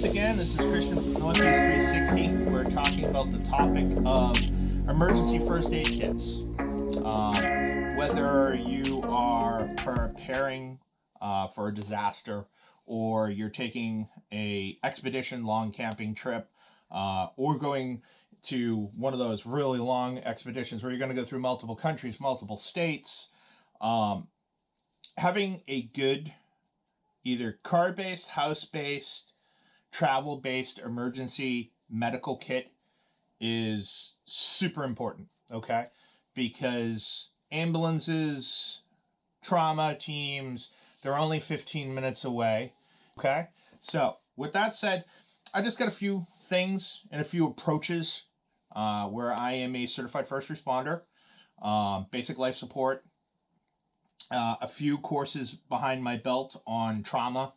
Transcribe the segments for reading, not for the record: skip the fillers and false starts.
once again, this is Christian from Northeast 360. We're talking about the topic of emergency first aid kits. Whether you are preparing for a disaster, or you're taking a expedition long camping trip, or going to one of those really long expeditions where you're going to go through multiple countries, multiple states, having a good either car-based, house-based, travel-based emergency medical kit is super important, okay? Because ambulances, trauma teams, they're only 15 minutes away, okay? So with that said, I just got a few things and a few approaches where I am a certified first responder, basic life support, a few courses behind my belt on trauma,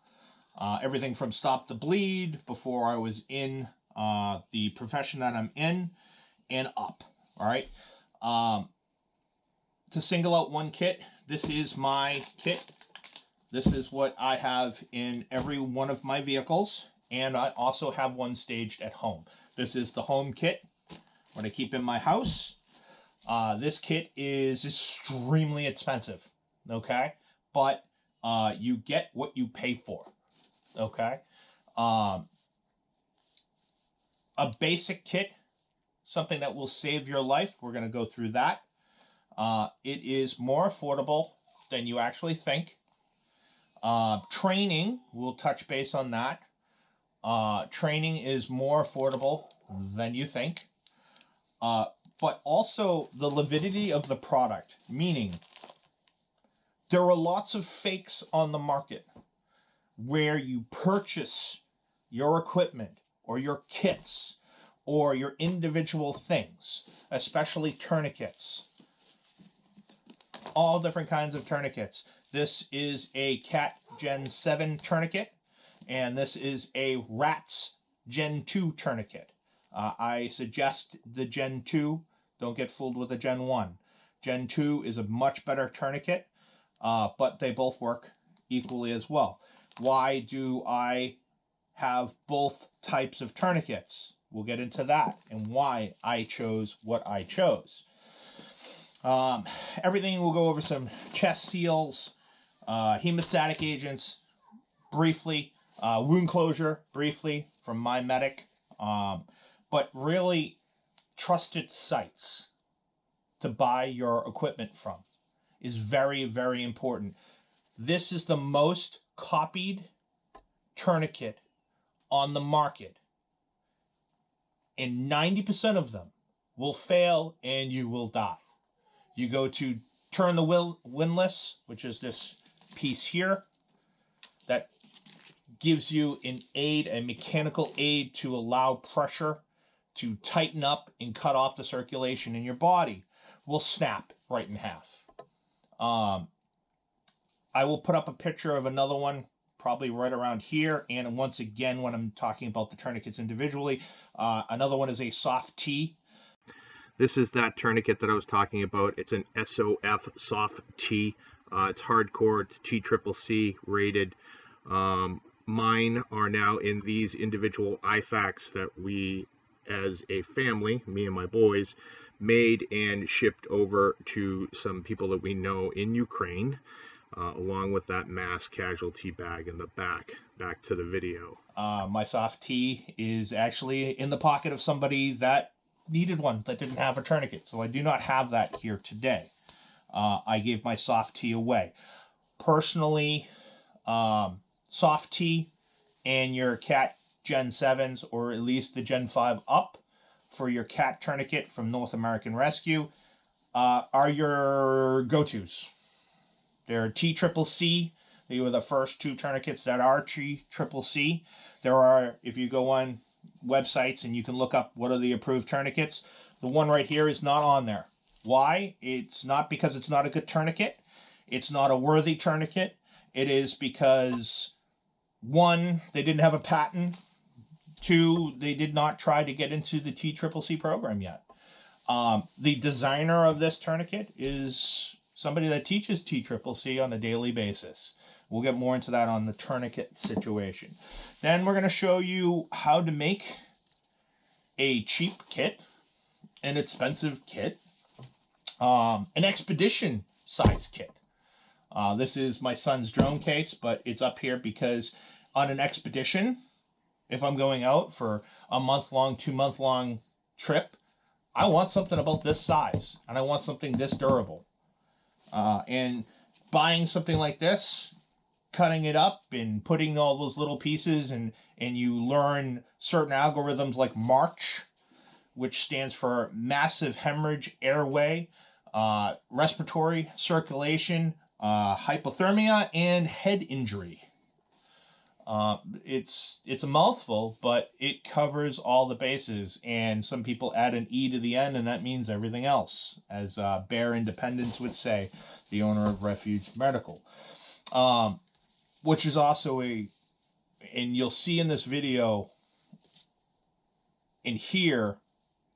everything from stop the bleed before I was in the profession that I'm in and up. All right. To single out one kit, this is my kit. This is what I have in every one of my vehicles, and I also have one staged at home. This is the home kit, what I keep in my house. This kit is extremely expensive, okay? But you get what you pay for, okay? A basic kit, something that will save your life. We're going to go through that. It is more affordable than you actually think. Training, we'll touch base on that. Training is more affordable than you think. But also the lividity of the product, meaning there are lots of fakes on the market where you purchase your equipment or your kits or your individual things, especially tourniquets. All different kinds of tourniquets. This is a CAT Gen 7 tourniquet, and this is a RATS Gen 2 tourniquet. I suggest the Gen 2. Don't get fooled with the Gen 1. Gen 2 is a much better tourniquet, but they both work equally as well. Why do I have both types of tourniquets? We'll get into that and why I chose what I chose. Everything, we'll go over some chest seals, hemostatic agents, briefly, wound closure, briefly, from my medic, but really trusted sites to buy your equipment from is very, very important. This is the most copied tourniquet on the market, and 90% of them will fail and you will die. You go to turn the windlass, which is this piece here that gives you an aid, a mechanical aid to allow pressure to tighten up and cut off the circulation in your body, will snap right in half. I will put up a picture of another one probably right around here, and once again when I'm talking about the tourniquets individually, another one is a soft T. This is that tourniquet that I was talking about. It's an SOF soft T. It's hardcore. It's TCCC rated. Mine are now in these individual IFAKs that we, as a family, me and my boys, made and shipped over to some people that we know in Ukraine, along with that mass casualty bag in the back. Back to the video. My soft T is actually in the pocket of somebody that needed one that didn't have a tourniquet, so I do not have that here today. I gave my soft T away. Personally, soft T and your CAT Gen 7s, or at least the Gen 5 up for your CAT tourniquet from North American Rescue, are your go-tos. They're TCCC. They were the first two tourniquets that are TCCC. There are, if you go on websites and you can look up what are the approved tourniquets, the one right here is not on there. Why? It's not because it's not a good tourniquet. It's not a worthy tourniquet. It is because, one, they didn't have a patent. Two, they did not try to get into the TCCC program yet. The designer of this tourniquet is somebody that teaches TCCC on a daily basis. We'll get more into that on the tourniquet situation. Then we're going to show you how to make a cheap kit, an expensive kit, an expedition size kit. This is my son's drone case, but it's up here because on an expedition, if I'm going out for a month-long, 2-month-long trip, I want something about this size, and I want something this durable. And buying something like this, cutting it up and putting all those little pieces, and you learn certain algorithms like MARCH, which stands for massive hemorrhage, airway, respiratory circulation, hypothermia, and head injury. It's a mouthful, but it covers all the bases, and some people add an E to the end, and that means everything else, as Bear Independence would say, the owner of Refuge Medical. Which is also and you'll see in this video and hear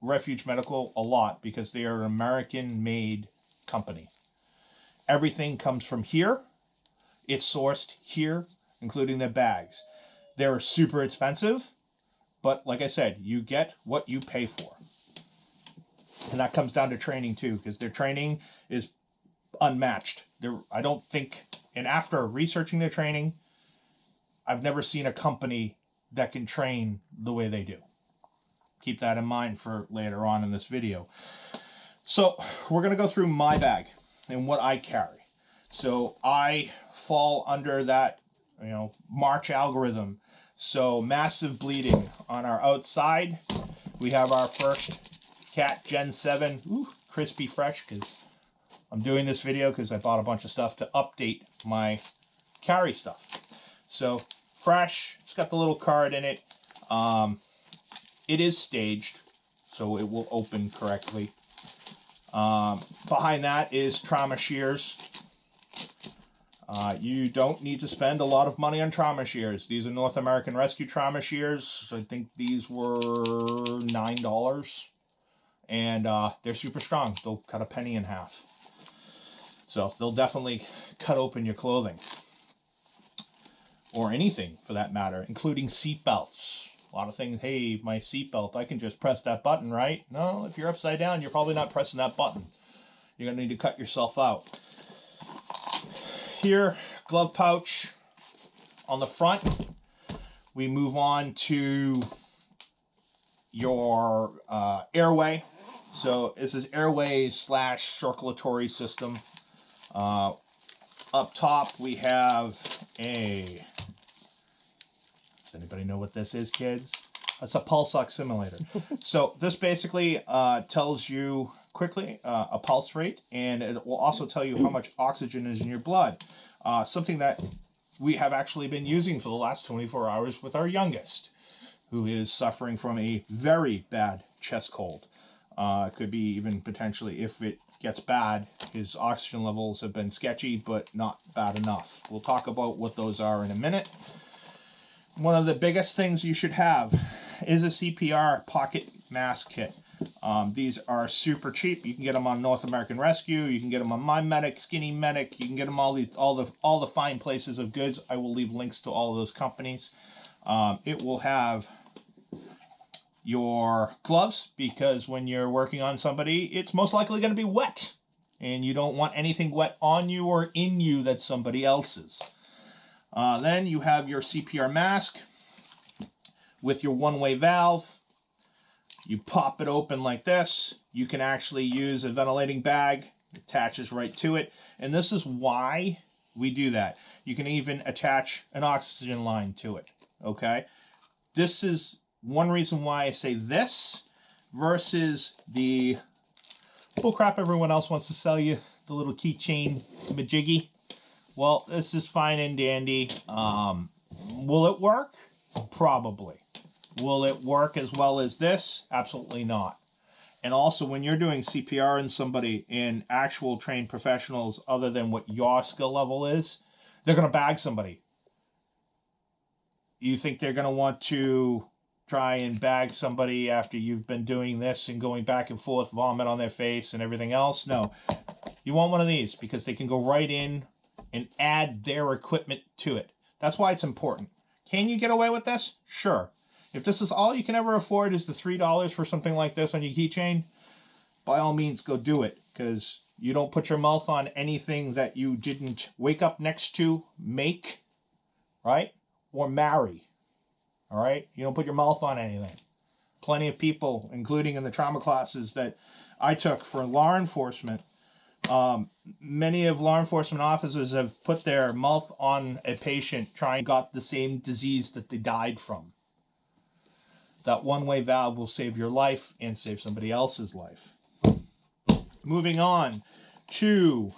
Refuge Medical a lot because they are an American-made company. Everything comes from here. It's sourced here, including their bags. They're super expensive, but like I said, you get what you pay for. And that comes down to training too, because their training is unmatched. I don't think, and after researching their training, I've never seen a company that can train the way they do. Keep that in mind for later on in this video. So we're going to go through my bag and what I carry. So I fall under that, March algorithm. So massive bleeding on our outside. We have our first Cat Gen 7, crispy fresh, because I'm doing this video because I bought a bunch of stuff to update my carry stuff. So fresh, it's got the little card in it. It is staged, so it will open correctly. Behind that is trauma shears. You don't need to spend a lot of money on trauma shears. These are North American Rescue trauma shears. I think these were $9. And they're super strong. They'll cut a penny in half. So they'll definitely cut open your clothing. Or anything, for that matter, including seat belts. A lot of things, hey, my seatbelt, I can just press that button, right? No, if you're upside down, you're probably not pressing that button. You're going to need to cut yourself out. Here, glove pouch on the front. We move on to your airway. So this is airway / circulatory system. Up top, we have a... Does anybody know what this is, kids? It's a pulse oximeter. So this basically tells you quickly a pulse rate, and it will also tell you how much oxygen is in your blood. Something that we have actually been using for the last 24 hours with our youngest, who is suffering from a very bad chest cold. It could be even potentially, if it gets bad, his oxygen levels have been sketchy, but not bad enough. We'll talk about what those are in a minute. One of the biggest things you should have is a CPR pocket mask kit. These are super cheap. You can get them on North American Rescue. You can get them on My Medic, Skinny Medic. You can get them all the fine places of goods. I will leave links to all of those companies. It will have your gloves, because when you're working on somebody, it's most likely going to be wet, and you don't want anything wet on you or in you that's somebody else's. Then you have your CPR mask with your one-way valve. You pop it open like this. You can actually use a ventilating bag. It attaches right to it. And this is why we do that. You can even attach an oxygen line to it. Okay? This is one reason why I say this versus the bullcrap everyone else wants to sell you, the little keychain majiggy. Well, this is fine and dandy. Will it work? Probably. Will it work as well as this? Absolutely not. And also, when you're doing CPR in somebody, in actual trained professionals, other than what your skill level is, they're going to bag somebody. You think they're going to want to try and bag somebody after you've been doing this and going back and forth, vomit on their face and everything else? No. You want one of these because they can go right in and add their equipment to it. That's why it's important. Can you get away with this? Sure. If this is all you can ever afford is the $3 for something like this on your keychain, by all means go do it, because you don't put your mouth on anything that you didn't wake up next to, make, right? Or marry. All right? You don't put your mouth on anything. Plenty of people, including in the trauma classes that I took for law enforcement, many of law enforcement officers have put their mouth on a patient trying got the same disease that they died from. That one-way valve will save your life and save somebody else's life. Moving on to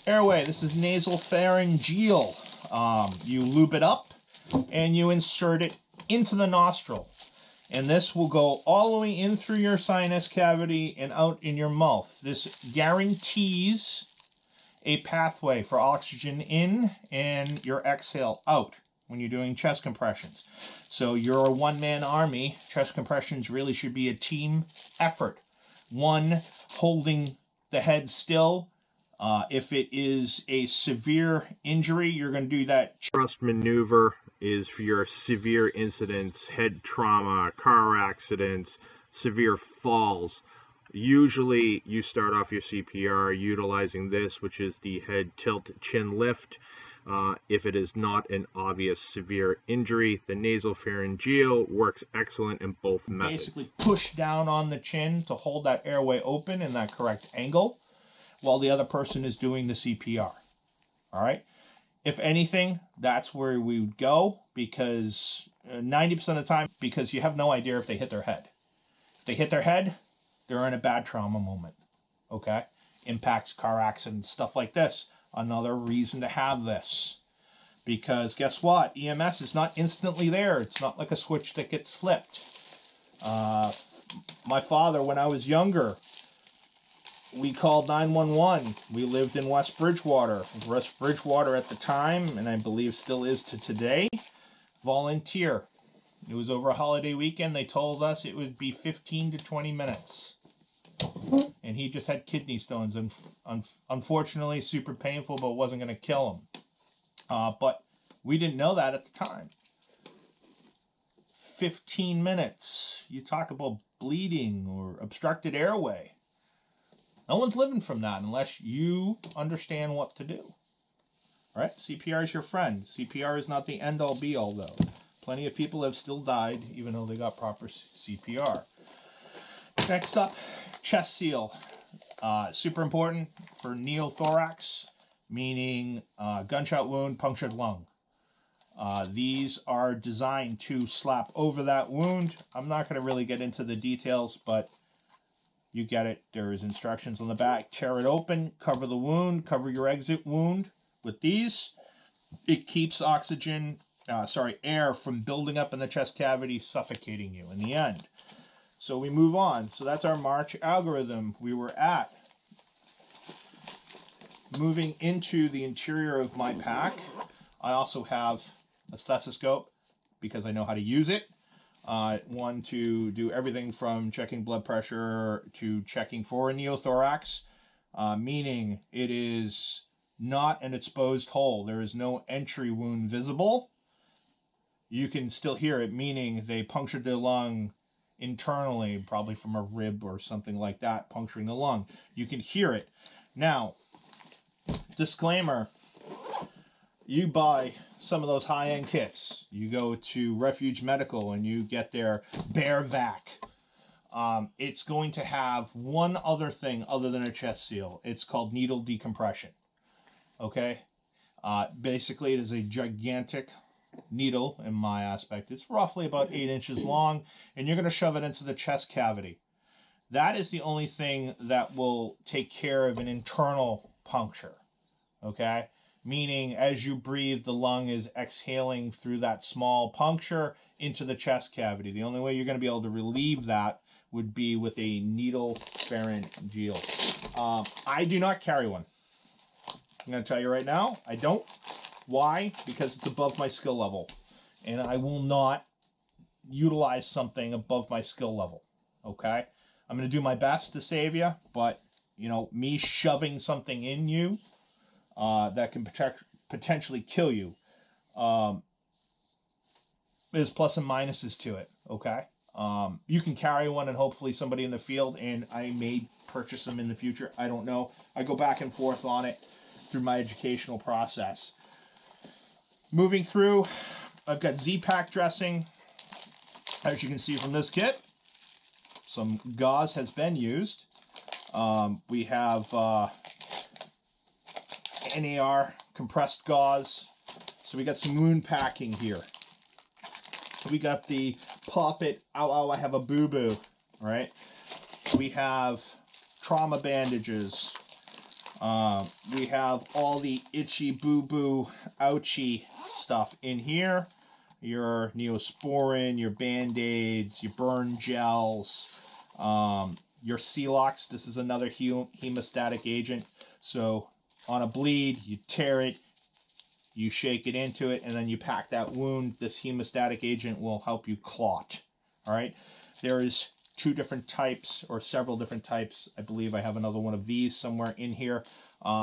airway. This is nasopharyngeal. You loop it up and you insert it into the nostril. And this will go all the way in through your sinus cavity and out in your mouth. This guarantees a pathway for oxygen in and your exhale out when you're doing chest compressions. So you're a one-man army. Chest compressions really should be a team effort. One holding the head still. If it is a severe injury, you're going to do that. Thrust maneuver is for your severe incidents, head trauma, car accidents, severe falls. Usually you start off your CPR utilizing this, which is the head tilt chin lift. If it is not an obvious severe injury, the nasopharyngeal works excellent in both methods. Basically push down on the chin to hold that airway open in that correct angle while the other person is doing the CPR. All right? If anything, that's where we would go, because 90% of the time, because you have no idea if they hit their head. If they hit their head, they're in a bad trauma moment. Okay? Impacts, car accidents, stuff like this. Another reason to have this. Because guess what? EMS is not instantly there. It's not like a switch that gets flipped. My father, when I was younger, we called 911. We lived in West Bridgewater. West Bridgewater at the time, and I believe still is to today, volunteer. It was over a holiday weekend. They told us it would be 15 to 20 minutes. And he just had kidney stones, and unfortunately super painful, but wasn't going to kill him. But we didn't know that at the time. 15 minutes. You talk about bleeding or obstructed airway. No one's living from that unless you understand what to do. All right? CPR is your friend. CPR is not the end-all be-all, though. Plenty of people have still died even though they got proper CPR. Next up, chest seal. Super important for neothorax, meaning gunshot wound, punctured lung. These are designed to slap over that wound. I'm not going to really get into the details, but you get it. There is instructions on the back. Tear it open, cover the wound, cover your exit wound with these. It keeps air from building up in the chest cavity, suffocating you in the end. So we move on. So that's our March algorithm. We were at moving into the interior of my pack. I also have a stethoscope because I know how to use it. One to do everything from checking blood pressure to checking for a neothorax, meaning it is not an exposed hole. There is no entry wound visible. You can still hear it, meaning they punctured the lung internally, probably from a rib or something like that, puncturing the lung. You can hear it. Now, disclaimer, you buy some of those high-end kits. You go to Refuge Medical and you get their Bear Vac. It's going to have one other thing other than a chest seal. It's called needle decompression. Okay? Basically, it is a gigantic needle in my aspect. It's roughly about 8 inches long, and you're going to shove it into the chest cavity. That is the only thing that will take care of an internal puncture. Okay? Meaning, as you breathe, the lung is exhaling through that small puncture into the chest cavity. The only way you're going to be able to relieve that would be with a needle pharyngeal. I do not carry one. I'm going to tell you right now, I don't. Why? Because it's above my skill level. And I will not utilize something above my skill level. Okay? I'm going to do my best to save you, but, me shoving something in you that can potentially kill you. There's plus and minuses to it, okay? You can carry one and hopefully somebody in the field, and I may purchase them in the future. I don't know. I go back and forth on it through my educational process. Moving through, I've got Z-Pack dressing. As you can see from this kit, some gauze has been used. We have NAR compressed gauze. So we got some wound packing here. We got the pop it, ow, ow, I have a boo-boo, right? We have trauma bandages. We have all the itchy, boo-boo, ouchy stuff in here. Your Neosporin, your Band-Aids, your burn gels, your Celox. This is another hemostatic agent. So on a bleed, you tear it, you shake it into it, and then you pack that wound. This hemostatic agent will help you clot. All right. There is 2 different types, or several different types. I believe I have another one of these somewhere in here.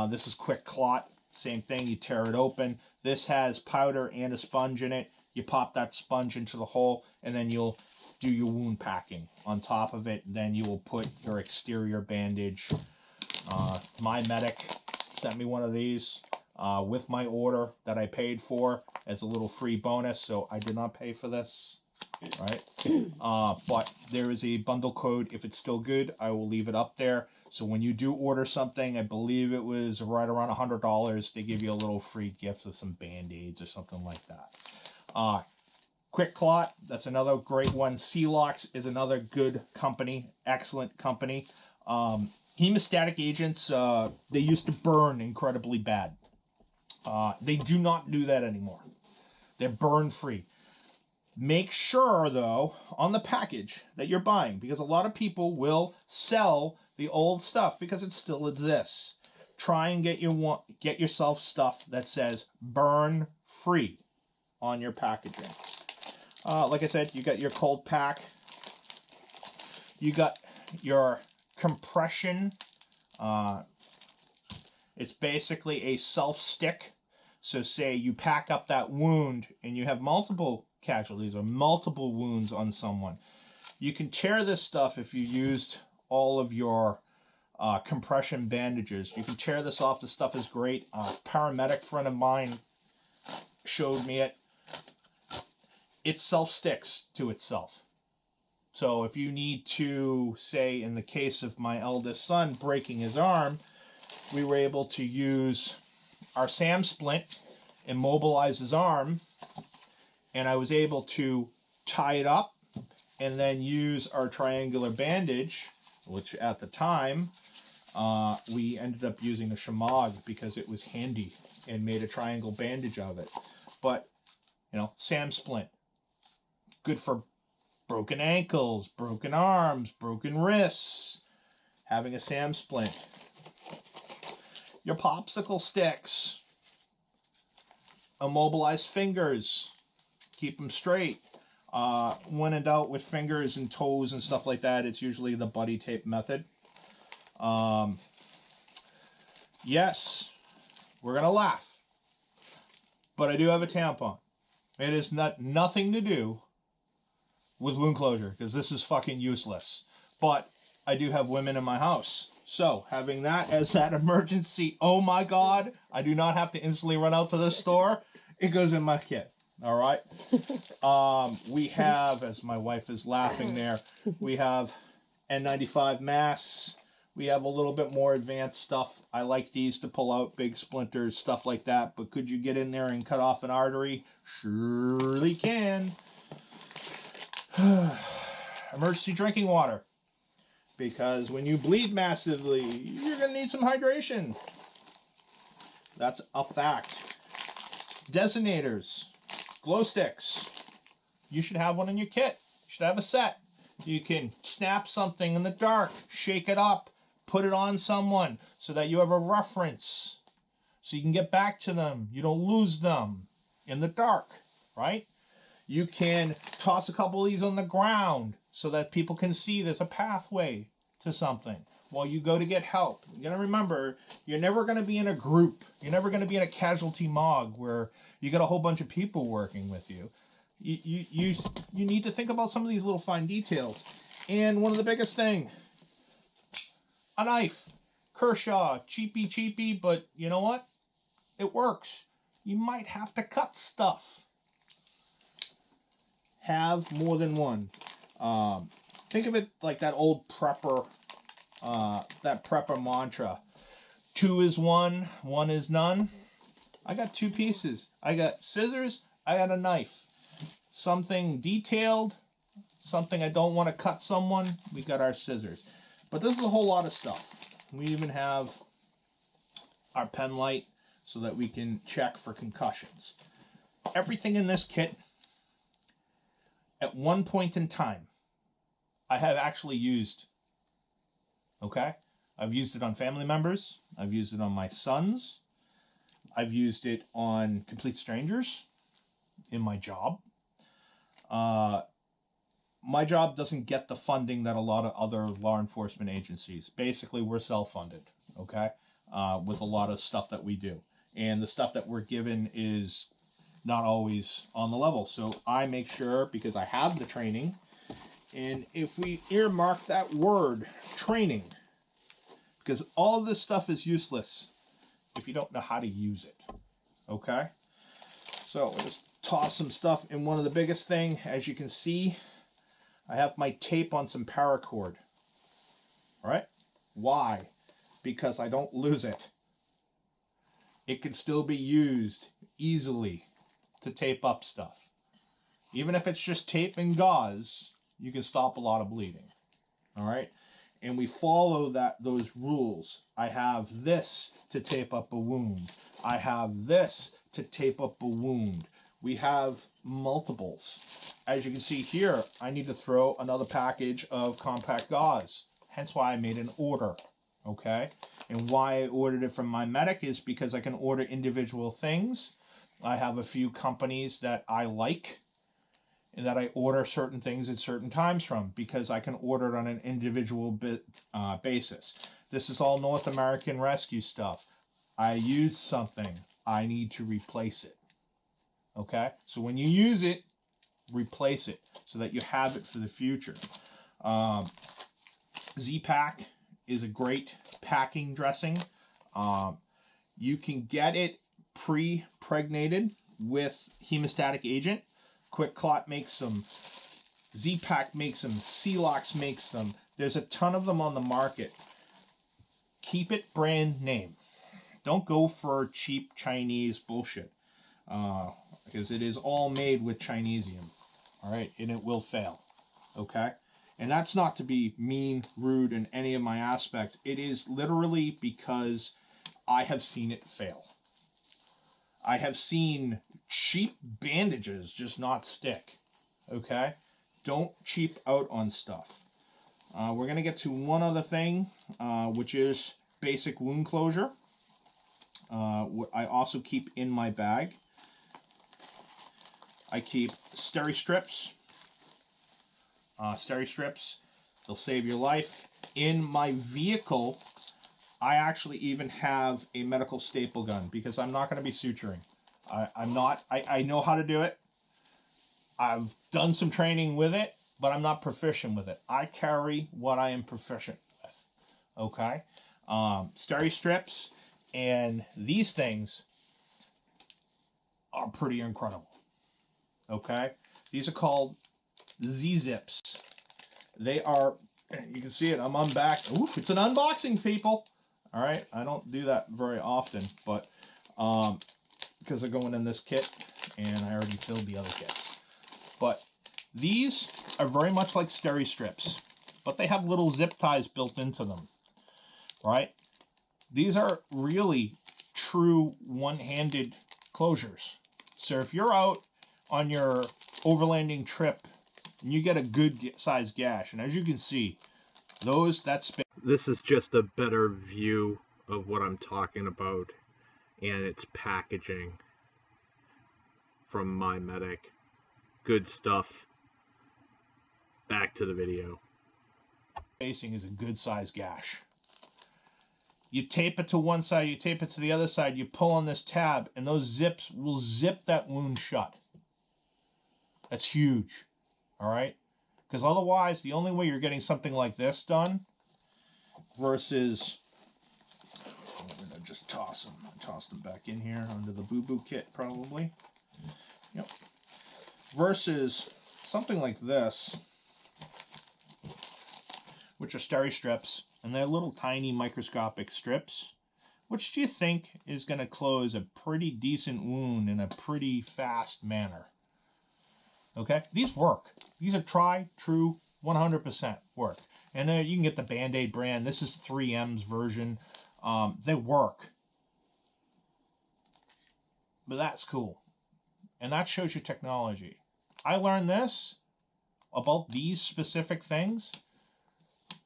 This is Quick Clot. Same thing. You tear it open. This has powder and a sponge in it. You pop that sponge into the hole, and then you'll do your wound packing on top of it. Then you will put your exterior bandage. My medic sent me one of these with my order that I paid for as a little free bonus, so I did not pay for this, right? But there is a bundle code. If it's still good, I will leave it up there. So when you do order something, I believe it was right around $100, they give you a little free gift of some Band-Aids or something like that. Quick Clot, that's another great one. Celox is another good company, excellent company. Hemostatic agents, they used to burn incredibly bad. They do not do that anymore. They're burn free. Make sure, though, on the package that you're buying, because a lot of people will sell the old stuff because it still exists. Try and get yourself stuff that says burn free on your packaging. Like I said, you got your cold pack. You got your compression. It's basically a self-stick. So say you pack up that wound and you have multiple casualties or multiple wounds on someone. You can tear this stuff if you used all of your compression bandages. You can tear this off. This stuff is great. A paramedic friend of mine showed me it. It self-sticks to itself. So if you need to, say in the case of my eldest son breaking his arm, we were able to use our SAM splint, immobilize his arm, and I was able to tie it up and then use our triangular bandage, which at the time we ended up using a Shemagh because it was handy and made a triangle bandage of it. But, you know, SAM splint, good for broken ankles, broken arms, broken wrists, having a SAM splint. Your popsicle sticks, immobilized fingers, keep them straight. When in doubt with fingers and toes and stuff like that, it's usually the buddy tape method. Yes, we're going to laugh, but I do have a tampon. It is nothing to do with wound closure, because this is fucking useless. But I do have women in my house. So, having that as that emergency, oh my God, I do not have to instantly run out to the store. It goes in my kit. All right. We have, as my wife is laughing there, we have N95 masks. We have a little bit more advanced stuff. I like these to pull out big splinters, stuff like that. But could you get in there and cut off an artery? Surely can. Emergency drinking water. Because when you bleed massively, you're going to need some hydration. That's a fact. Detonators. Glow sticks. You should have one in your kit. You should have a set. You can snap something in the dark, shake it up, put it on someone so that you have a reference. So you can get back to them. You don't lose them in the dark, right? You can toss a couple of these on the ground so that people can see there's a pathway to something. while you go to get help. You gotta remember, you're never gonna be in a group. You're never gonna be in a casualty MOG where you got a whole bunch of people working with you. You need to think about some of these little fine details. And one of the biggest thing, a knife. Kershaw, cheapy, but you know what? It works. You might have to cut stuff. Have more than one. Think of it like that old prepper, that prepper mantra. 2 is 1, 1 is none. I got 2 pieces. I got scissors, I got a knife. Something detailed, something I don't want to cut someone, we got our scissors. But this is a whole lot of stuff. We even have our pen light so that we can check for concussions. Everything in this kit, at one point in time, I have actually used. Okay? I've used it on family members. I've used it on my sons. I've used it on complete strangers in my job. My job doesn't get the funding that a lot of other law enforcement agencies. Basically, we're self-funded, okay, with a lot of stuff that we do. And the stuff that we're given is not always on the level. So I make sure, because I have the training, and if we earmark that word, training, because all of this stuff is useless if you don't know how to use it, okay? So we'll just toss some stuff in. One of the biggest thing, as you can see, I have my tape on some paracord. All right? Why? Because I don't lose it. It can still be used easily to tape up stuff. Even if it's just tape and gauze, you can stop a lot of bleeding. All right? And we follow those rules. I have this to tape up a wound. I have this to tape up a wound. We have multiples. As you can see here, I need to throw another package of compact gauze. Hence why I made an order, okay? And why I ordered it from My Medic is because I can order individual things. I have a few companies that I like and that I order certain things at certain times from because I can order it on an individual basis. This is all North American Rescue stuff. I use something, I need to replace it. Okay? So when you use it, replace it so that you have it for the future. Z-Pak is a great packing dressing. You can get it pre-pregnated with hemostatic agent. Quick Clot makes them. Z-Pak makes them. Celox makes them. There's a ton of them on the market. Keep it brand name. Don't go for cheap Chinese bullshit. Because it is all made with Chinesium. All right, and it will fail. Okay? And that's not to be mean, rude in any of my aspects. It is literally because I have seen it fail. I have seen cheap bandages just not stick. Okay? Don't cheap out on stuff. We're going to get to one other thing, which is basic wound closure. What I also keep in my bag. I keep Steri-Strips. Steri-Strips, they'll save your life. In my vehicle, I actually even have a medical staple gun because I'm not going to be suturing. I know how to do it. I've done some training with it, but I'm not proficient with it. I carry what I am proficient with. Okay? Steri-Strips and these things are pretty incredible. Okay? These are called Z-Zips. They are, you can see it, I'm unbacked. Ooh, it's an unboxing, people. All right? I don't do that very often, but because they're going in this kit, and I already filled the other kits. But these are very much like Steri-Strips, but they have little zip ties built into them, right? These are really true one-handed closures. So if you're out on your overlanding trip and you get a good size gash, and as you can see, this is just a better view of what I'm talking about, and it's packaging from My Medic. Good stuff. Back to the video. Spacing is a good size gash. You tape it to one side, you tape it to the other side, you pull on this tab, and those zips will zip that wound shut. That's huge, all right? Because otherwise, the only way you're getting something like this done versus, I'm gonna just toss them back in here under the boo-boo kit probably. Yep. Versus something like this, which are steri strips, and they're little tiny microscopic strips. Which do you think is going to close a pretty decent wound in a pretty fast manner? Okay, these work. These are try, true, 100% work. And you can get the Band-Aid brand. This is 3M's version. They work. But that's cool. And that shows you technology. I learned this about these specific things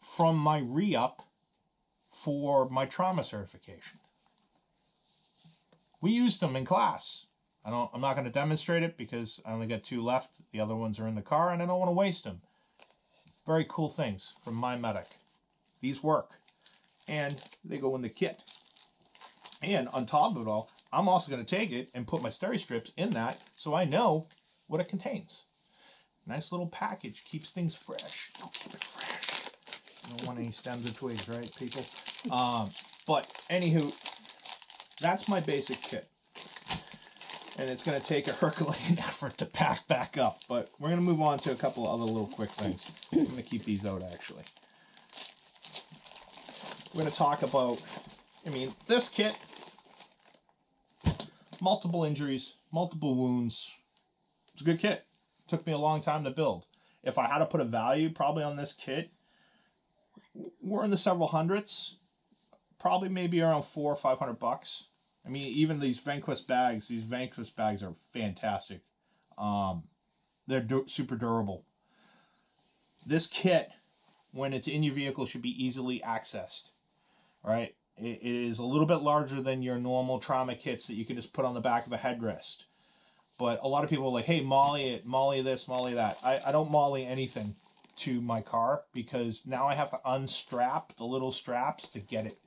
from my re-up for my trauma certification. We used them in class. I'm not going to demonstrate it because I only got 2 left. The other ones are in the car and I don't want to waste them. Very cool things from My Medic. These work. And they go in the kit. And on top of it all, I'm also going to take it and put my steri strips in that so I know what it contains. Nice little package. Keeps things fresh. I'll keep it fresh. You don't want any stems or twigs, right, people? But anywho, that's my basic kit. And it's going to take a Herculean effort to pack back up. But we're going to move on to a couple of other little quick things. I'm going to keep these out, actually. We're going to talk about, this kit, multiple injuries, multiple wounds. It's a good kit. It took me a long time to build. If I had to put a value probably on this kit, we're in the several hundreds. Probably maybe around $400 or $500. Even these Vanquist bags, are fantastic. They're super durable. This kit, when it's in your vehicle, should be easily accessed. Right? It is a little bit larger than your normal trauma kits that you can just put on the back of a headrest. But a lot of people are like, hey, molly it, molly this, molly that. I don't molly anything to my car because now I have to unstrap the little straps to get it.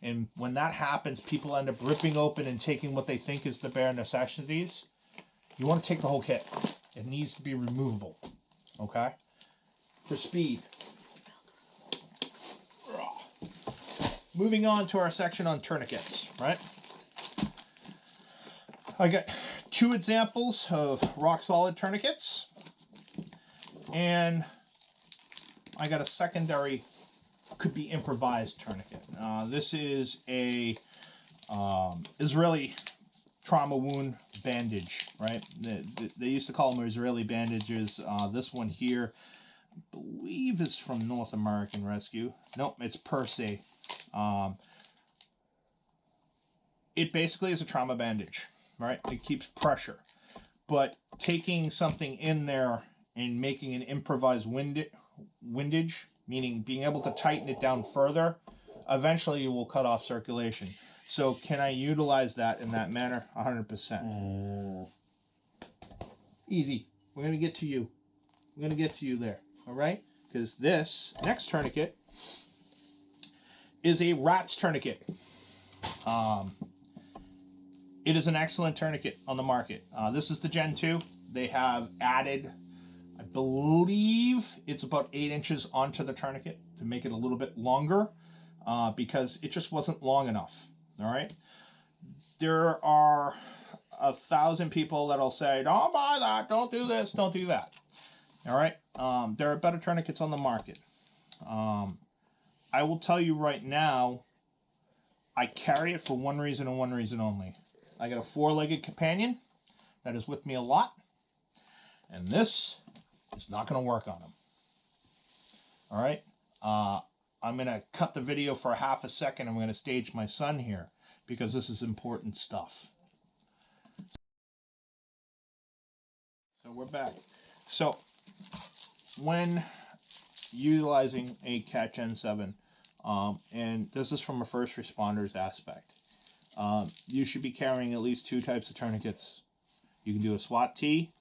And when that happens, people end up ripping open and taking what they think is the bare necessities. You want to take the whole kit. It needs to be removable. Okay? For speed. Moving on to our section on tourniquets, right? I got 2 examples of rock solid tourniquets. And I got a secondary, could be improvised tourniquet. This is a Israeli trauma wound bandage, right? They used to call them Israeli bandages. This one here, I believe is from North American Rescue. Nope, it's Per Se. It basically is a trauma bandage, right? It keeps pressure. But taking something in there and making an improvised windage, meaning being able to tighten it down further, eventually you will cut off circulation. So can I utilize that in that manner? 100%. Easy. We're going to get to you. We're going to get to you there. All right? Because this next tourniquet is a rat's tourniquet. It is an excellent tourniquet on the market. This is the Gen 2. They have added, I believe it's about 8 inches onto the tourniquet to make it a little bit longer because it just wasn't long enough. All right. There are 1,000 people that'll say, don't buy that, don't do this, don't do that. All right. There are better tourniquets on the market. I will tell you right now, I carry it for one reason and one reason only. I got a 4-legged companion that is with me a lot, and this is not going to work on him. All right. I'm going to cut the video for a half a second. I'm going to stage my son here because this is important stuff. So we're back. So when utilizing a Cat Gen 7, and this is from a first responder's aspect, you should be carrying at least 2 types of tourniquets. You can do a SWAT T.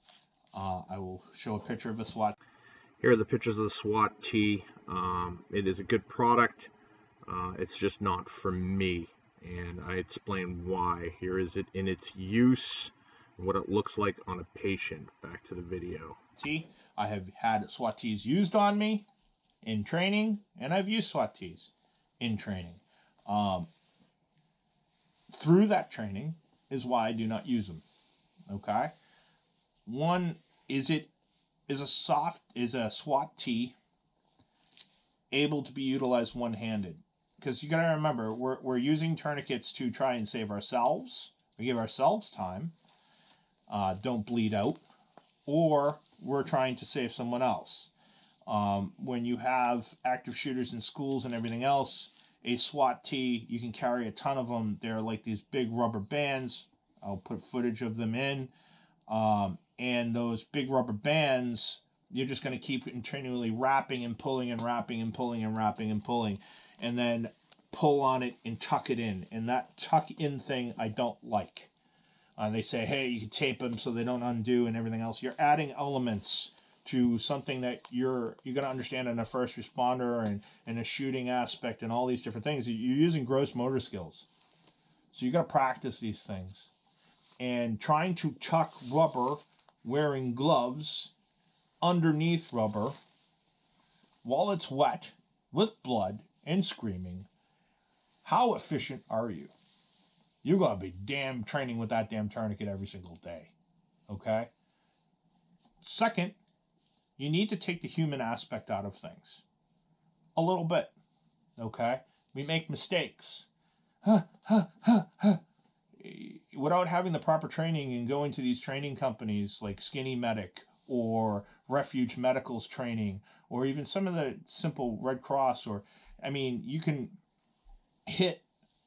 I will show a picture of a SWAT. Here are the pictures of the SWAT T. It is a good product. It's just not for me, and I explain why. Here is it in its use, and what it looks like on a patient. Back to the video. I have had SWAT tees used on me in training, and I've used SWAT tees in training. Through that training is why I do not use them. Okay? One, is a SWAT tee able to be utilized one-handed? Because you got to remember, we're using tourniquets to try and save ourselves. We give ourselves time. Don't bleed out. Or we're trying to save someone else. When you have active shooters in schools and everything else, a SWAT tee, you can carry a ton of them. They're like these big rubber bands. I'll put footage of them in. And those big rubber bands, you're just going to keep continually wrapping and pulling and wrapping and pulling and wrapping and pulling. And then pull on it and tuck it in. And that tuck in thing I don't like. They say, hey, you can tape them so they don't undo and everything else. You're adding elements to something that you're going to understand in a first responder and a shooting aspect and all these different things. You're using gross motor skills. So you got to practice these things. And trying to tuck rubber, wearing gloves underneath rubber while it's wet with blood and screaming, how efficient are you? You're going to be damn training with that damn tourniquet every single day. Okay? Second, you need to take the human aspect out of things. A little bit. Okay? We make mistakes. Without having the proper training and going to these training companies like Skinny Medic or Refuge Medical's training, or even some of the simple Red Cross, you can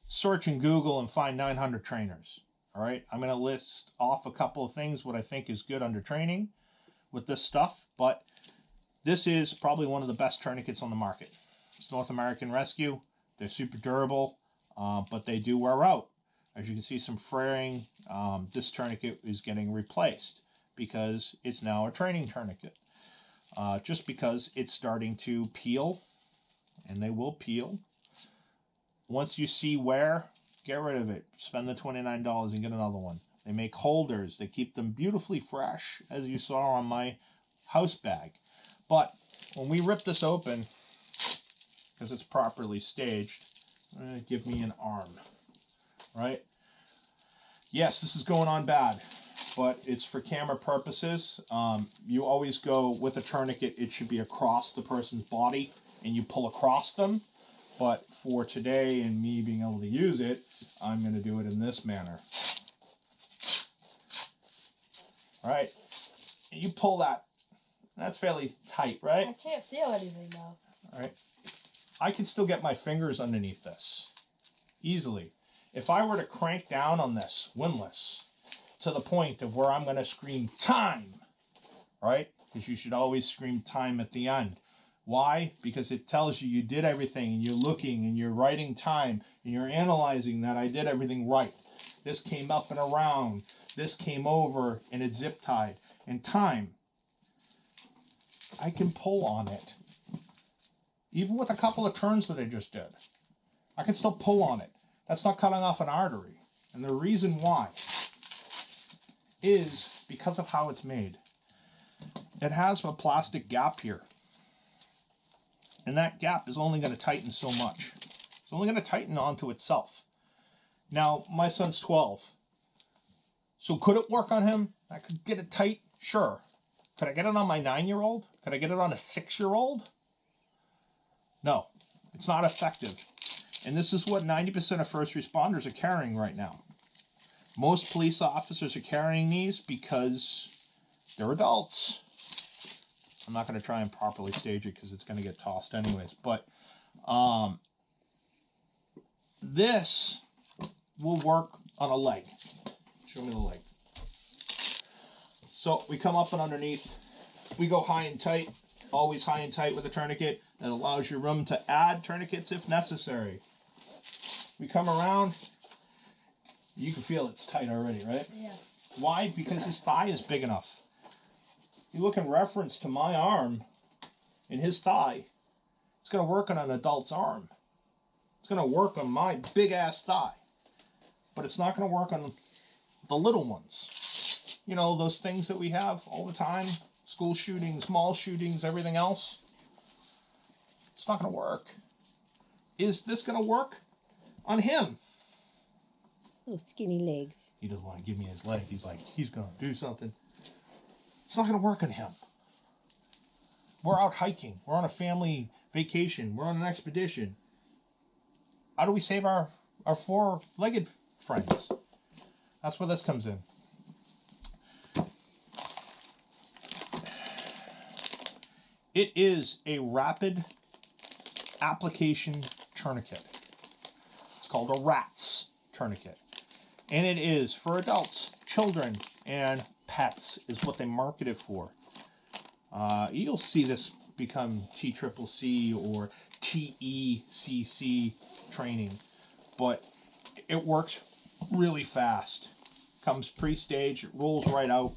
search in Google and find 900 trainers. All right, I'm going to list off a couple of things what I think is good under training with this stuff, but this is probably one of the best tourniquets on the market. It's North American Rescue. They're super durable, but they do wear out. As you can see, some fraying. This tourniquet is getting replaced because it's now a training tourniquet. Just because it's starting to peel, and they will peel. Once you see wear, get rid of it. Spend the $29 and get another one. They make holders. They keep them beautifully fresh, as you saw on my house bag. But when we rip this open, because it's properly staged, give me an arm, right? Yes, this is going on bad, but it's for camera purposes. You always go with a tourniquet. It should be across the person's body, and you pull across them. But for today and me being able to use it, I'm going to do it in this manner. All right. You pull that. That's fairly tight, right? I can't feel anything now. All right. I can still get my fingers underneath this easily. If I were to crank down on this windlass to the point of where I'm going to scream time, right? Because you should always scream time at the end. Why? Because it tells you did everything, and you're looking, and you're writing time, and you're analyzing that I did everything right. This came up and around. This came over, and it zip tied. And time, I can pull on it. Even with a couple of turns that I just did, I can still pull on it. That's not cutting off an artery. And the reason why is because of how it's made. It has a plastic gap here. And that gap is only going to tighten so much. It's only going to tighten onto itself. Now, my son's 12. So could it work on him? I could get it tight? Sure. Could I get it on my 9-year-old? Could I get it on a 6-year-old? No. It's not effective. And this is what 90% of first responders are carrying right now. Most police officers are carrying these because they're adults. I'm not going to try and properly stage it because it's going to get tossed anyways. But this will work on a leg. Show me the leg. So we come up and underneath. We go high and tight. Always high and tight with a tourniquet. That allows you room to add tourniquets if necessary. We come around. You can feel it's tight already, right? Yeah. Why? Because his thigh is big enough. You look in reference to my arm and his thigh, it's going to work on an adult's arm. It's going to work on my big ass thigh. But it's not going to work on the little ones. You know, those things that we have all the time. School shootings, mall shootings, everything else. It's not going to work. Is this going to work on him? Little skinny legs. He doesn't want to give me his leg. He's like, he's going to do something. It's not going to work on him. We're out hiking. We're on a family vacation. We're on an expedition. How do we save our four-legged friends? That's where this comes in. It is a rapid application tourniquet. It's called a RATS tourniquet. And it is for adults, children, and pets is what they market it for. You'll see this become TCCC or TECC training, but it works really fast. Comes pre-staged, it rolls right out.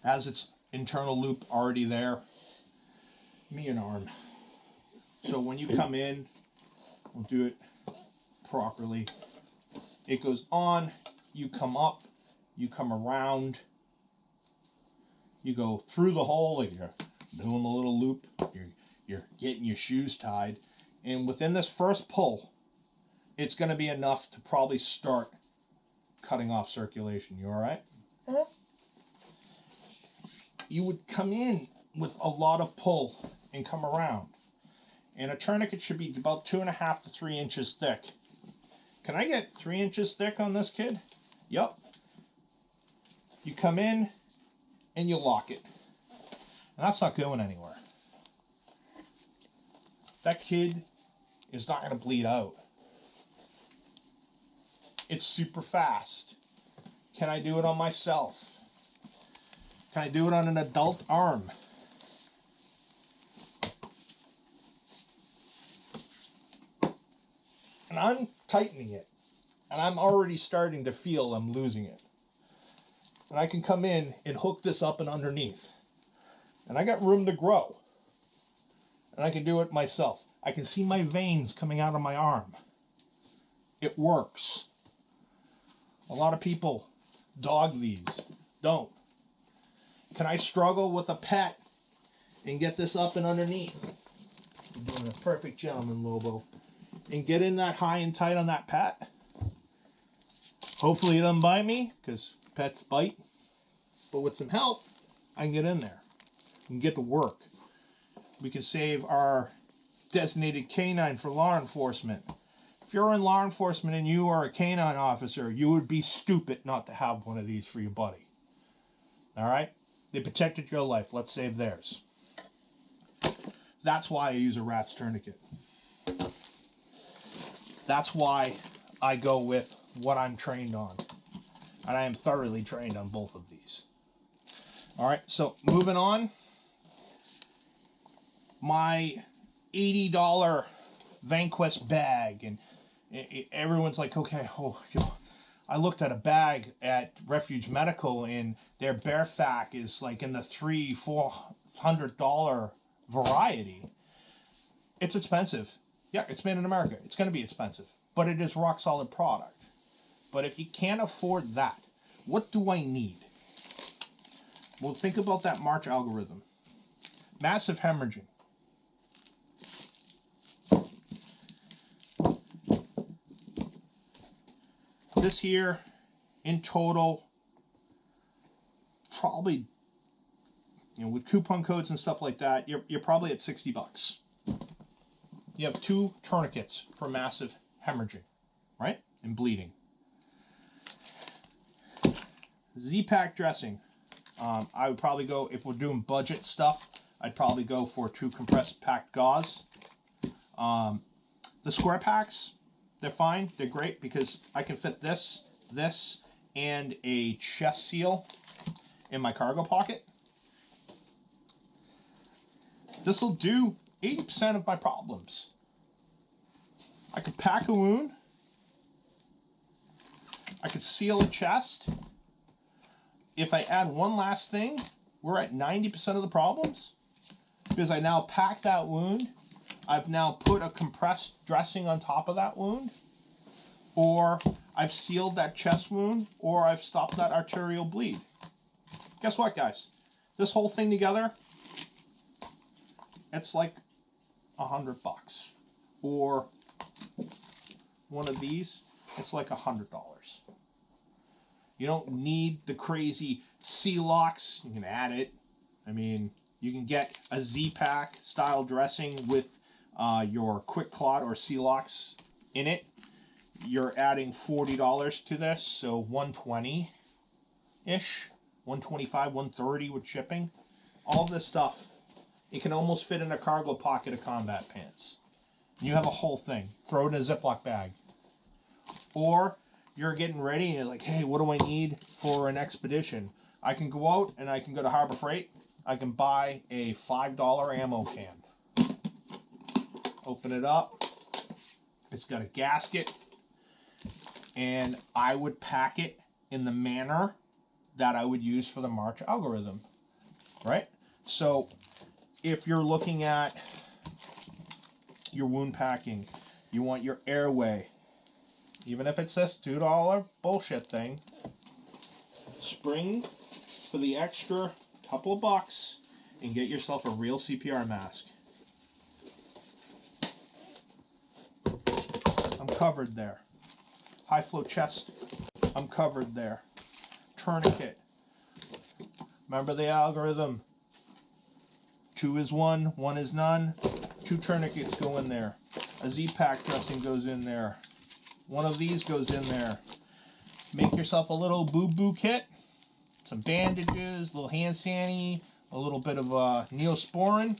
Has its internal loop already there. Give me an arm. So when you come in, we'll do it properly. It goes on, you come up, you come around, you go through the hole, like you're doing the little loop, you're getting your shoes tied, and within this first pull, it's going to be enough to probably start cutting off circulation. You all right? Uh-huh. You would come in with a lot of pull and come around. And a tourniquet should be about 2.5 to 3 inches thick. Can I get 3 inches thick on this kid? Yep. You come in and you lock it. And that's not going anywhere. That kid is not going to bleed out. It's super fast. Can I do it on myself? Can I do it on an adult arm? And I'm tightening it. And I'm already starting to feel I'm losing it. And I can come in and hook this up and underneath. And I got room to grow. And I can do it myself. I can see my veins coming out of my arm. It works. A lot of people dog these. Don't. Can I struggle with a pet and get this up and underneath? You're doing a perfect gentleman, Lobo. And get in that high and tight on that pet. Hopefully it doesn't bite me, because pets bite. But with some help, I can get in there and get to work. We can save our designated canine for law enforcement. If you're in law enforcement and you are a canine officer, you would be stupid not to have one of these for your buddy. All right? They protected your life. Let's save theirs. That's why I use a RATS tourniquet. That's why I go with what I'm trained on. And I am thoroughly trained on both of these. All right, so moving on. My $80 Vanquest bag, and everyone's like, okay, I looked at a bag at Refuge Medical, and their Bearfac is like in the $300-400 variety. It's expensive. Yeah, it's made in America. It's going to be expensive, but it is rock solid product. But if you can't afford that, what do I need? Well, think about that March algorithm. Massive hemorrhaging. This here, in total, probably, with coupon codes and stuff like that, you're probably at $60. You have 2 tourniquets for massive hemorrhaging, right? And bleeding. Z-Pack dressing. I would probably go, if we're doing budget stuff, I'd probably go for 2 compressed packed gauze. The square packs, they're fine. They're great because I can fit this, and a chest seal in my cargo pocket. This will do 80% of my problems. I could pack a wound. I could seal a chest. If I add one last thing, we're at 90% of the problems. Because I now pack that wound. I've now put a compressed dressing on top of that wound, or I've sealed that chest wound, or I've stopped that arterial bleed. Guess what, guys? This whole thing together, it's like $100. Or one of these, it's like $100. You don't need the crazy C-locks. You can add it. I mean, you can get a Z-Pack style dressing with your Quick Clot or C-locks in it. You're adding $40 to this, so $120-ish, $125, $130 with shipping. All this stuff, it can almost fit in a cargo pocket of combat pants. You have a whole thing. Throw it in a Ziploc bag. Or you're getting ready and you're like, hey, what do I need for an expedition? I can go out and I can go to Harbor Freight. I can buy a $5 ammo can. Open it up. It's got a gasket. And I would pack it in the manner that I would use for the March algorithm. Right? So if you're looking at your wound packing, you want your airway. Even if it's this $2 bullshit thing, spring for the extra couple of bucks and get yourself a real CPR mask. I'm covered there. High flow chest, I'm covered there. Tourniquet. Remember the algorithm. 2 is 1, 1 is none. 2 tourniquets go in there. A Z-Pack dressing goes in there. One of these goes in there. Make yourself a little boo-boo kit. Some bandages, a little hand sanitizer, a little bit of Neosporin.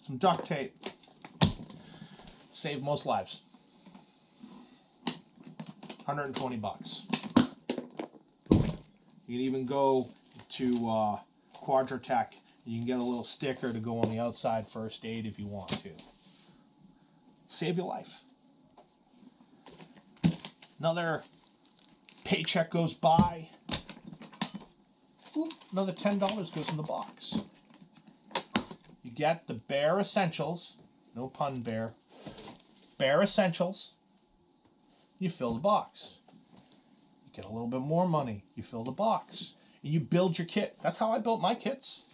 Some duct tape. Save most lives. $120. You can even go to Quadratech. You can get a little sticker to go on the outside, first aid if you want to. Save your life. Another paycheck goes by. Oop, another $10 goes in the box. You get the bare essentials. No pun, bare. Bare essentials. You fill the box. You get a little bit more money. You fill the box. And you build your kit. That's how I built my kits.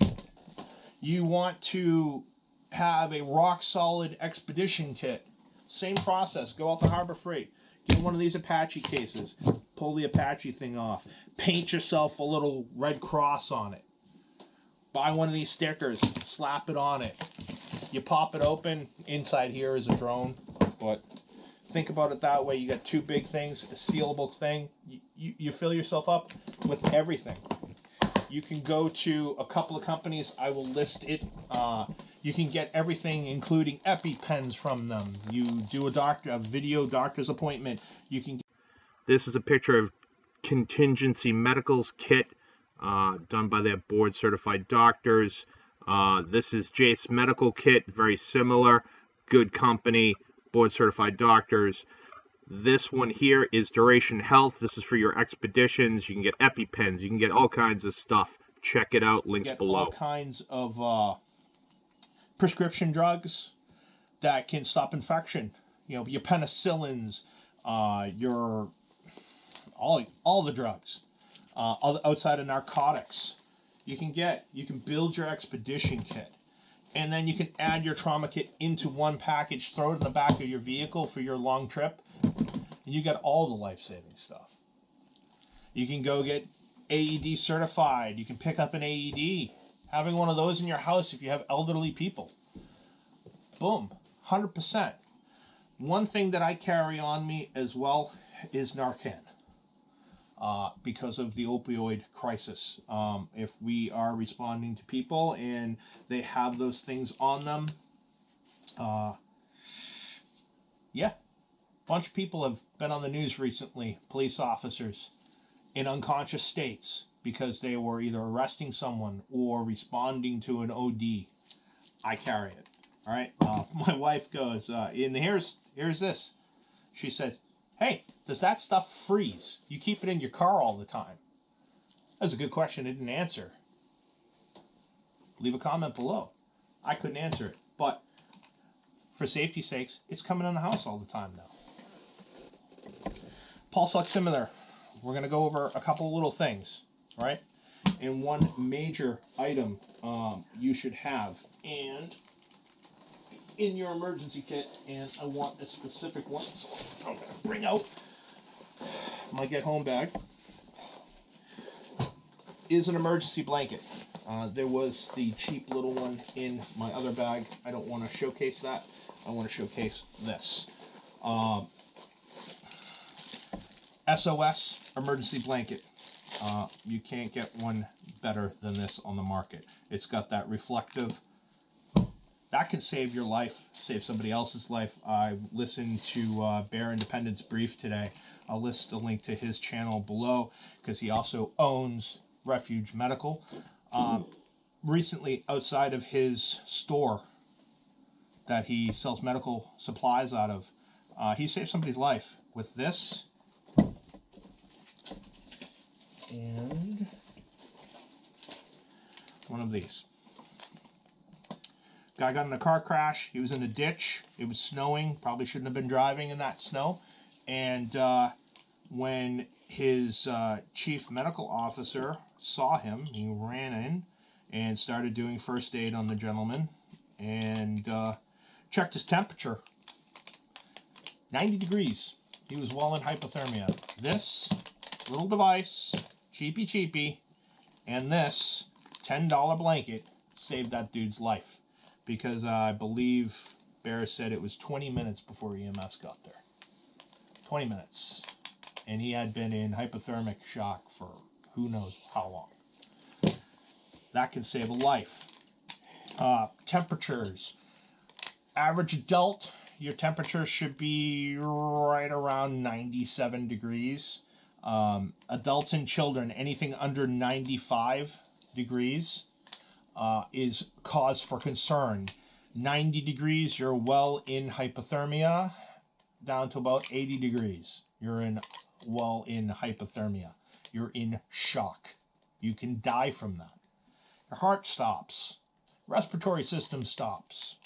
You want to have a rock solid expedition kit. Same process. Go out to Harbor Freight. Get one of these Apache cases. Pull the Apache thing off. Paint yourself a little red cross on it. Buy one of these stickers. Slap it on it. You pop it open. Inside here is a drone. But think about it that way. You got 2 big things. A sealable thing. You fill yourself up with everything. You can go to a couple of companies. I will list it. You can get everything, including EpiPens from them. You do a video doctor's appointment. You can. This is a picture of Contingency Medical's kit done by their board certified doctors. This is Jace Medical Kit, very similar. Good company, board certified doctors. This one here is Duration Health. This is for your expeditions. You can get EpiPens. You can get all kinds of stuff. Check it out. Links get below. All kinds of prescription drugs that can stop infection. You know, your penicillins, your all the drugs, outside of narcotics. You can build your expedition kit. And then you can add your trauma kit into one package, throw it in the back of your vehicle for your long trip, and you get all the life-saving stuff. You can go get AED certified. You can pick up an AED. Having one of those in your house if you have elderly people. Boom, 100%. One thing that I carry on me as well is Narcan. Because of the opioid crisis. If we are responding to people and they have those things on them, yeah. A bunch of people have been on the news recently, police officers, in unconscious states because they were either arresting someone or responding to an OD. I carry it. All right. My wife goes, and here's this. She said, hey, does that stuff freeze? You keep it in your car all the time. That's a good question I didn't answer. Leave a comment below. I couldn't answer it. But for safety's sakes, it's coming in the house all the time now. Pulse oximeter. We're going to go over a couple little things, right? And one major item you should have, and in your emergency kit, and I want a specific one, so I'm going to bring out my get home bag, is an emergency blanket. There was the cheap little one in my other bag. I don't want to showcase that. I want to showcase this. SOS emergency blanket. You can't get one better than this on the market. It's got that reflective. That can save your life, save somebody else's life. I listened to Bear Independence Brief today. I'll list a link to his channel below because he also owns Refuge Medical. Recently, outside of his store that he sells medical supplies out of, he saved somebody's life with this. And one of these. Guy got in a car crash. He was in a ditch. It was snowing. Probably shouldn't have been driving in that snow. And when his chief medical officer saw him, he ran in and started doing first aid on the gentleman and checked his temperature. 90 degrees. He was well in hypothermia. This little device, cheapy, and this $10 blanket saved that dude's life. Because I believe Bear said it was 20 minutes before EMS got there. 20 minutes. And he had been in hypothermic shock for who knows how long. That can save a life. Temperatures. Average adult, your temperature should be right around 97 degrees. Adults and children, anything under 95 degrees is cause for concern. 90 degrees, you're well in hypothermia. Down to about 80 degrees, you're well in hypothermia. You're in shock. You can die from that. Your heart stops. Respiratory system stops.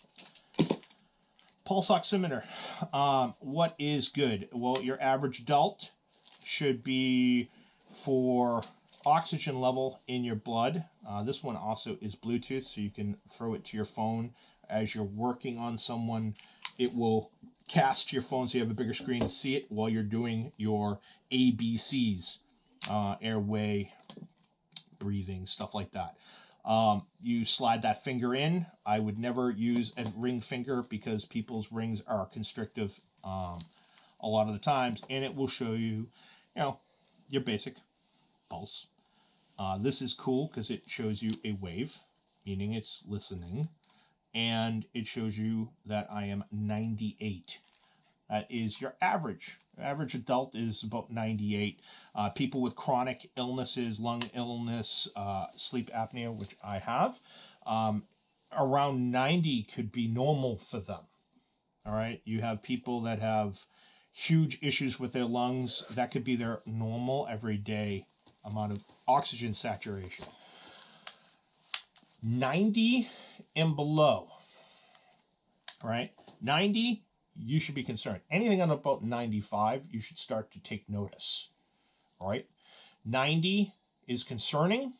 Pulse oximeter. What is good? Well, your average adult should be for oxygen level in your blood. This one also is Bluetooth, so you can throw it to your phone as you're working on someone. It will cast to your phone so you have a bigger screen to see it while you're doing your ABCs, airway, breathing, stuff like that. You slide that finger in. I would never use a ring finger because people's rings are constrictive a lot of the times, and it will show you, your basic pulse. This is cool because it shows you a wave, meaning it's listening, and it shows you that I am 98. That is your average. Average adult is about 98. People with chronic illnesses, lung illness, sleep apnea, which I have, around 90 could be normal for them. All right. You have people that have huge issues with their lungs. That could be their normal everyday amount of oxygen saturation. 90 and below. All right. 90, you should be concerned. Anything on about 95, you should start to take notice. All right. 90 is concerning.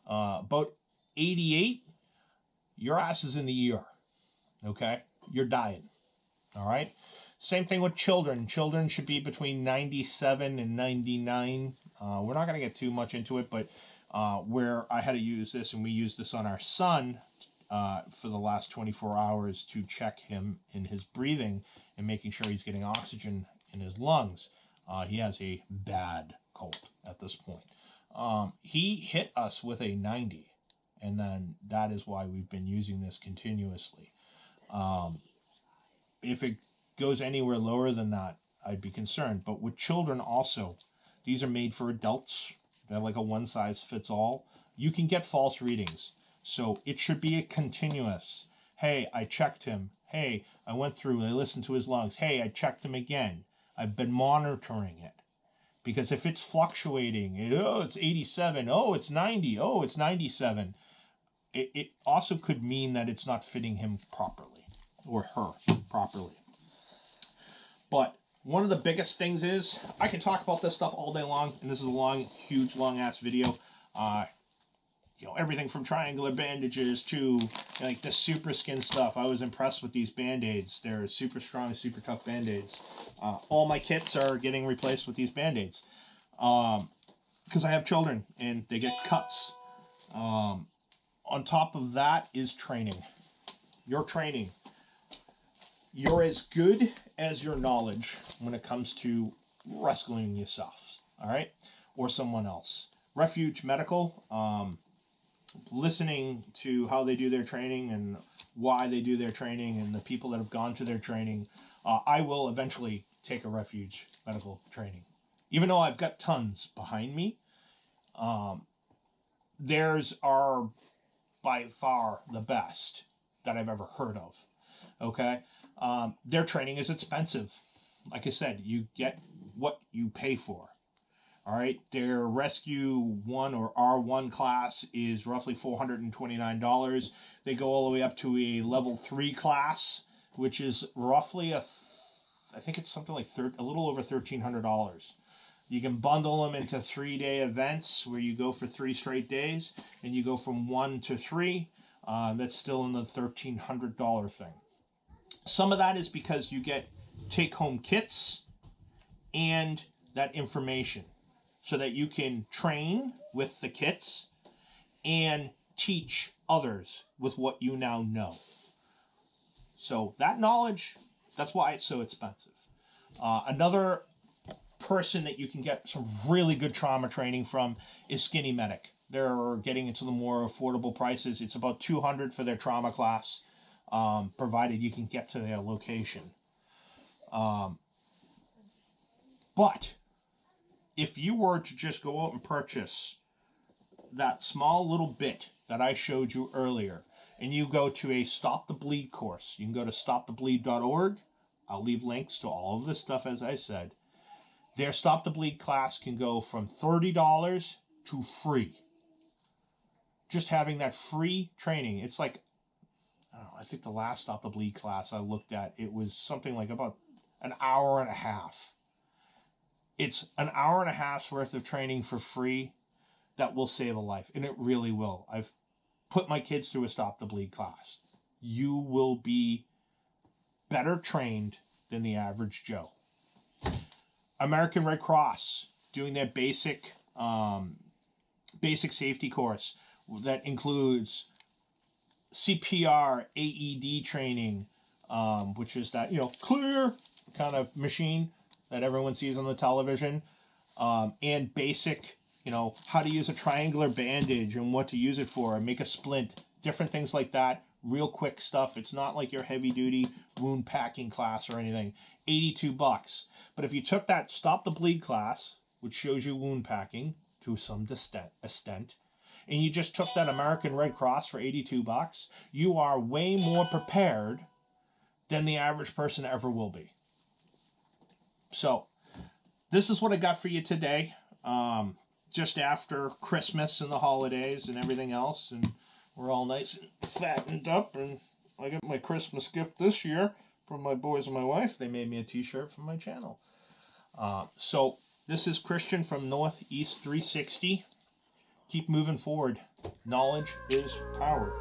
About 88, your ass is in the ER. Okay. You're dying. All right. Same thing with children. Children should be between 97 and 99. We're not going to get too much into it, but where I had to use this, and we used this on our son for the last 24 hours to check him in his breathing and making sure he's getting oxygen in his lungs. He has a bad cold at this point. He hit us with a 90, and then that is why we've been using this continuously. If it goes anywhere lower than that, I'd be concerned. But with children also, these are made for adults. They're like a one-size-fits-all. You can get false readings. So it should be a continuous. Hey, I checked him. Hey, I went through, I listened to his lungs. Hey, I checked him again. I've been monitoring it. Because if it's fluctuating, it's 87, oh, it's 90, oh, it's 97, it also could mean that it's not fitting him properly or her properly. But one of the biggest things is, I can talk about this stuff all day long, and this is a long, huge, long-ass video. Everything from triangular bandages to like the super skin stuff. I was impressed with these band-aids. They're super strong, super tough band-aids. All my kits are getting replaced with these band-aids. Because I have children, and they get cuts. On top of that is training. Your training. You're as good as your knowledge when it comes to rescuing yourself, all right? Or someone else. Refuge Medical, listening to how they do their training and why they do their training and the people that have gone to their training, I will eventually take a Refuge Medical training. Even though I've got tons behind me, theirs are by far the best that I've ever heard of, okay? Their training is expensive. Like I said, you get what you pay for. All right, their Rescue 1 or R1 class is roughly $429. They go all the way up to a level 3 class, which is roughly I think it's something like a little over $1,300. You can bundle them into 3-day events where you go for 3 straight days, and you go from 1 to 3. That's still in the $1,300 thing. Some of that is because you get take-home kits and that information, so that you can train with the kits and teach others with what you now know. So that knowledge, that's why it's so expensive. Another person that you can get some really good trauma training from is Skinny Medic. They're getting into the more affordable prices. It's about $200 for their trauma class, provided you can get to their location. But if you were to just go out and purchase that small little bit that I showed you earlier, and you go to a Stop the Bleed course, you can go to stopthebleed.org. I'll leave links to all of this stuff, as I said. Their Stop the Bleed class can go from $30 to free. Just having that free training. It's like, I don't know, I think the last Stop the Bleed class I looked at, it was something like about an hour and a half. It's an hour and a half's worth of training for free that will save a life, and it really will. I've put my kids through a Stop the Bleed class. You will be better trained than the average Joe. American Red Cross doing their basic safety course that includes CPR, AED training, which is that clear kind of machine that everyone sees on the television, and basic, how to use a triangular bandage and what to use it for, and make a splint, different things like that, real quick stuff. It's not like your heavy duty wound packing class or anything. $82. But if you took that Stop the Bleed class, which shows you wound packing to some extent, and you just took that American Red Cross for $82, you are way more prepared than the average person ever will be. So, this is what I got for you today. Just after Christmas and the holidays and everything else, and we're all nice and fattened up, and I got my Christmas gift this year from my boys and my wife. They made me a t-shirt for my channel. So, this is Christian from Northeast 360. Keep moving forward. Knowledge is power.